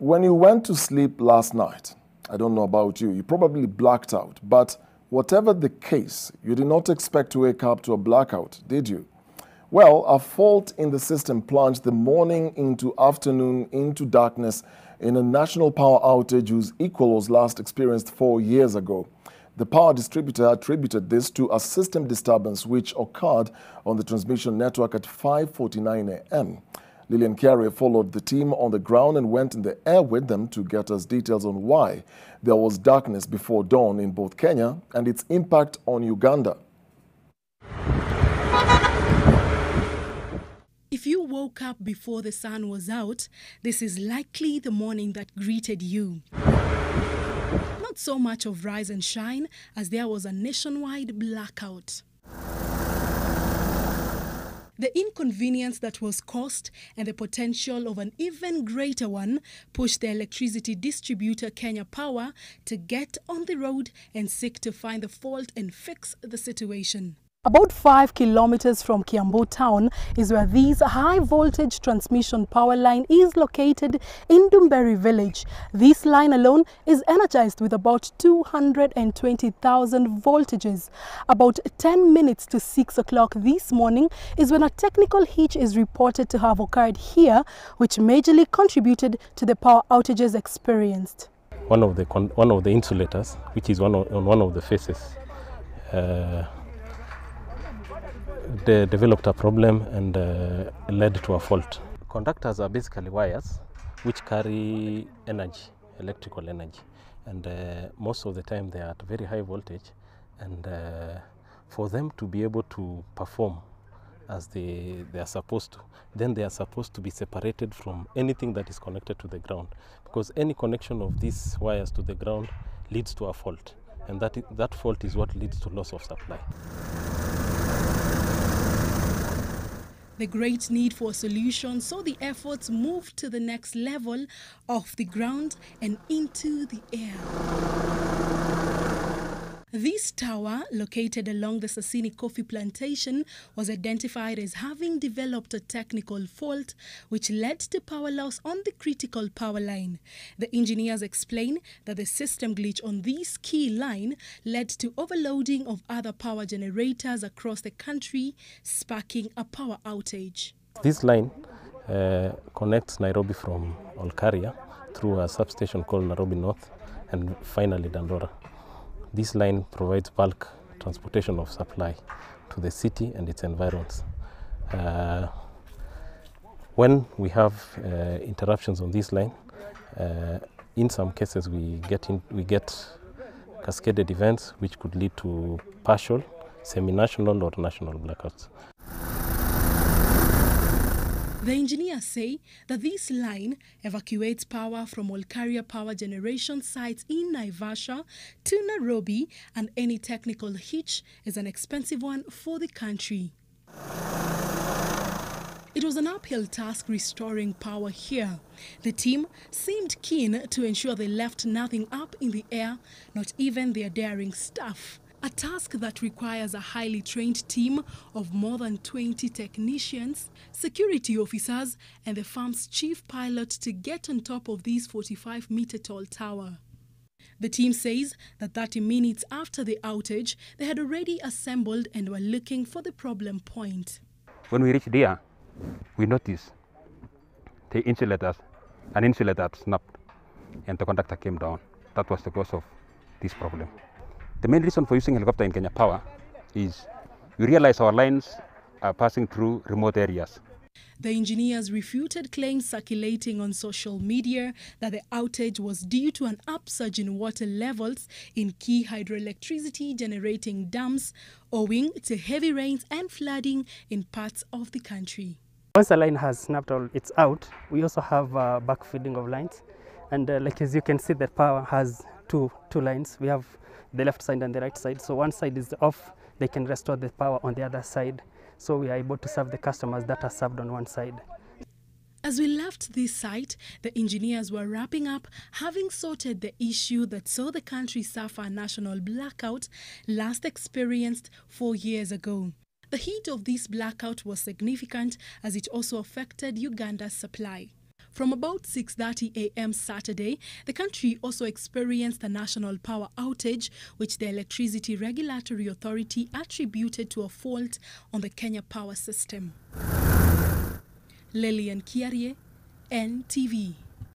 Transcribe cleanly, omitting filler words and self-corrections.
When you went to sleep last night, I don't know about you, you probably blacked out, but whatever the case, you did not expect to wake up to a blackout, did you? Well, a fault in the system plunged the morning into afternoon into darkness in a national power outage whose equal was last experienced 4 years ago. The power distributor attributed this to a system disturbance which occurred on the transmission network at 5:49 a.m. Lillian Kiarie followed the team on the ground and went in the air with them to get us details on why there was darkness before dawn in both Kenya and its impact on Uganda. If you woke up before the sun was out, this is likely the morning that greeted you. Not so much of rise and shine as there was a nationwide blackout. The inconvenience that was caused and the potential of an even greater one pushed the electricity distributor Kenya Power to get on the road and seek to find the fault and fix the situation. About 5 kilometers from Kiambu town is where this high voltage transmission power line is located in Dumberi village. This line alone is energized with about 220,000 voltages. About 10 minutes to 6 o'clock this morning is when a technical hitch is reported to have occurred here, which majorly contributed to the power outages experienced. One of the insulators, which is on one of the faces, they developed a problem and led to a fault. Conductors are basically wires which carry energy, electrical energy, and most of the time they are at very high voltage, and for them to be able to perform as they are supposed to, then they are supposed to be separated from anything that is connected to the ground, because any connection of these wires to the ground leads to a fault, and that fault is what leads to loss of supply. The great need for a solution saw the efforts move to the next level off the ground and into the air. This tower, located along the Sasini coffee plantation, was identified as having developed a technical fault which led to power loss on the critical power line. The engineers explain that the system glitch on this key line led to overloading of other power generators across the country, sparking a power outage. This line connects Nairobi from Olkaria through a substation called Nairobi North and finally Dandora. This line provides bulk transportation of supply to the city and its environs. When we have interruptions on this line, in some cases we get cascaded events which could lead to partial, semi-national or national blackouts. The engineers say that this line evacuates power from Olkaria power generation sites in Naivasha to Nairobi, and any technical hitch is an expensive one for the country. It was an uphill task restoring power here. The team seemed keen to ensure they left nothing up in the air, not even their daring staff. A task that requires a highly trained team of more than 20 technicians, security officers, and the farm's chief pilot to get on top of this 45-meter-tall tower. The team says that 30 minutes after the outage, they had already assembled and were looking for the problem point. When we reached there, we noticed an insulator snapped and the conductor came down. That was the cause of this problem. The main reason for using helicopter in Kenya Power is we realize our lines are passing through remote areas. The engineers refuted claims circulating on social media that the outage was due to an upsurge in water levels in key hydroelectricity generating dams owing to heavy rains and flooding in parts of the country. Once a line has snapped or it's out, we also have backfeeding of lines. And like as you can see, the power has two lines. We have the left side and the right side. So one side is off, they can restore the power on the other side. So we are able to serve the customers that are served on one side. As we left this site, the engineers were wrapping up, having sorted the issue that saw the country suffer a national blackout last experienced 4 years ago. The heat of this blackout was significant as it also affected Uganda's supply. From about 6:30 a.m. Saturday, the country also experienced a national power outage, which the Electricity Regulatory Authority attributed to a fault on the Kenya power system. Lillian Kiarie, NTV.